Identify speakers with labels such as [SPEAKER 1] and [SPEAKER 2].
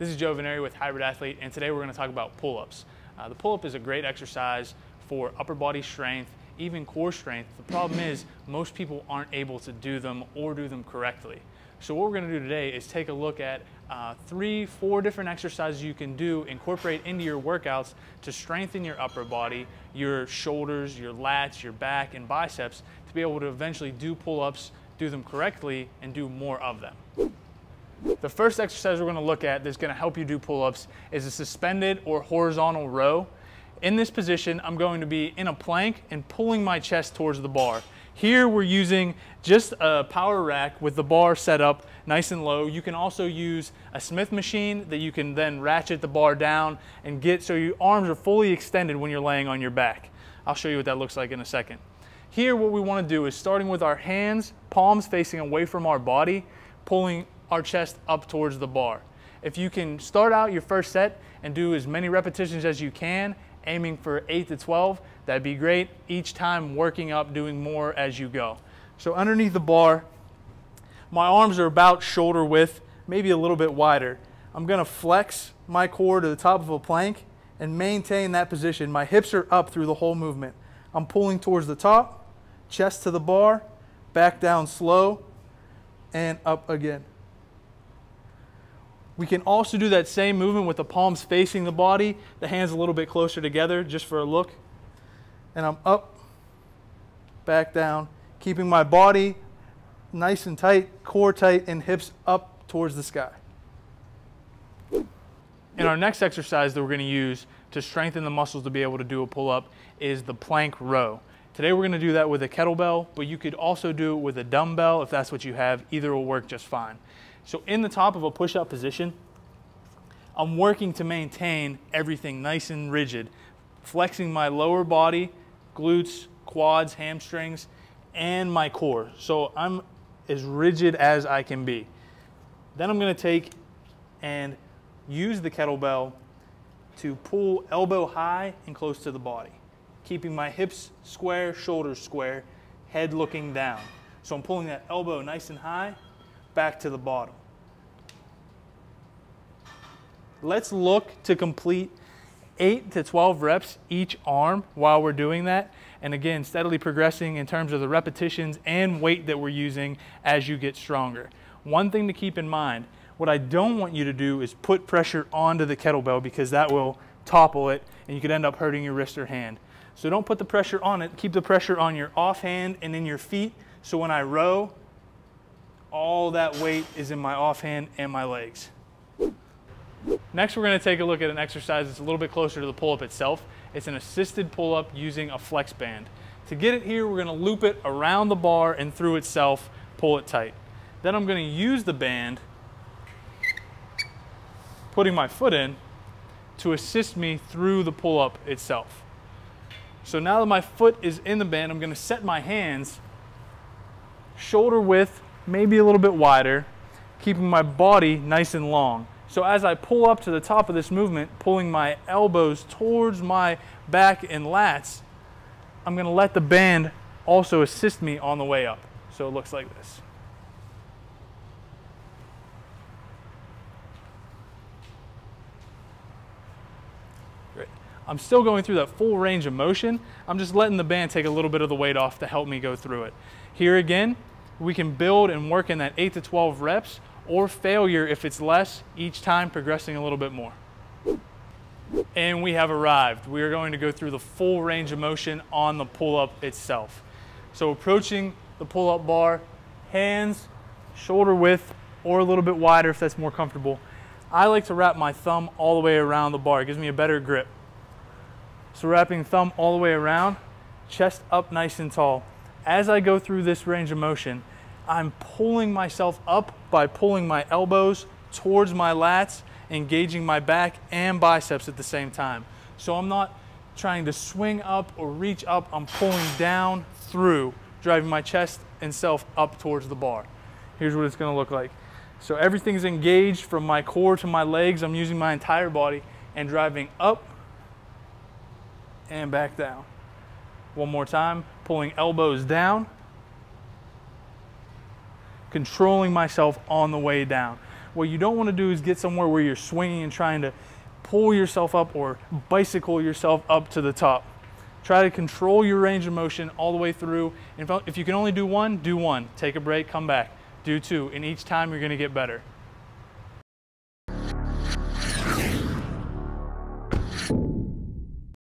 [SPEAKER 1] This is Vennare with Hybrid Athlete, and today we're going to talk about pull-ups. The pull-up is a great exercise for upper body strength, even core strength. The problem is most people aren't able to do them or do them correctly. So what we're going to do today is take a look at 3-4 different exercises you can do, incorporate into your workouts to strengthen your upper body, your shoulders, your lats, your back, and biceps to be able to eventually do pull-ups, do them correctly, and do more of them. The first exercise we're going to look at that's going to help you do pull-ups is a suspended or horizontal row. In this position, I'm going to be in a plank and pulling my chest towards the bar. Here we're using just a power rack with the bar set up nice and low. You can also use a Smith machine that you can then ratchet the bar down and get so your arms are fully extended when you're laying on your back. I'll show you what that looks like in a second. Here what we want to do is starting with our hands, palms facing away from our body, pulling our chest up towards the bar. If you can start out your first set and do as many repetitions as you can, aiming for 8 to 12, that'd be great. Each time working up, doing more as you go. So underneath the bar, my arms are about shoulder width, maybe a little bit wider. I'm gonna flex my core to the top of a plank and maintain that position. My hips are up through the whole movement. I'm pulling towards the top, chest to the bar, back down slow, and up again. We can also do that same movement with the palms facing the body, the hands a little bit closer together just for a look. And I'm up, back down, keeping my body nice and tight, core tight, and hips up towards the sky. And our next exercise that we're going to use to strengthen the muscles to be able to do a pull-up is the plank row. Today we're going to do that with a kettlebell, but you could also do it with a dumbbell if that's what you have. Either will work just fine. So in the top of a push-up position, I'm working to maintain everything nice and rigid, flexing my lower body, glutes, quads, hamstrings, and my core. So I'm as rigid as I can be. Then I'm going to take and use the kettlebell to pull elbow high and close to the body, keeping my hips square, shoulders square, head looking down. So I'm pulling that elbow nice and high, back to the bottom. Let's look to complete 8 to 12 reps each arm while we're doing that. And again, steadily progressing in terms of the repetitions and weight that we're using as you get stronger. One thing to keep in mind, what I don't want you to do is put pressure onto the kettlebell because that will topple it and you could end up hurting your wrist or hand. So don't put the pressure on it. Keep the pressure on your offhand and in your feet. So when I row, all that weight is in my offhand and my legs. Next, we're going to take a look at an exercise that's a little bit closer to the pull-up itself. It's an assisted pull-up using a flex band. To get it here, we're going to loop it around the bar and through itself, pull it tight. Then I'm going to use the band, putting my foot in, to assist me through the pull-up itself. So now that my foot is in the band, I'm going to set my hands shoulder width, maybe a little bit wider, keeping my body nice and long. So as I pull up to the top of this movement, pulling my elbows towards my back and lats, I'm going to let the band also assist me on the way up. So it looks like this. Great. I'm still going through that full range of motion. I'm just letting the band take a little bit of the weight off to help me go through it. Here again, we can build and work in that 8 to 12 reps, or failure if it's less, each time progressing a little bit more. And we have arrived. We are going to go through the full range of motion on the pull-up itself. So approaching the pull-up bar, hands shoulder width or a little bit wider if that's more comfortable. I like to wrap my thumb all the way around the bar. It gives me a better grip. So wrapping thumb all the way around, chest up nice and tall. As I go through this range of motion, I'm pulling myself up by pulling my elbows towards my lats, engaging my back and biceps at the same time. So I'm not trying to swing up or reach up, I'm pulling down through, driving my chest and self up towards the bar. Here's what it's going to look like. So everything's engaged from my core to my legs. I'm using my entire body and driving up and back down. One more time, pulling elbows down, controlling myself on the way down. What you don't want to do is get somewhere where you're swinging and trying to pull yourself up or bicycle yourself up to the top. Try to control your range of motion all the way through. And if you can only do one, do one. Take a break, come back. Do two, and each time you're going to get better.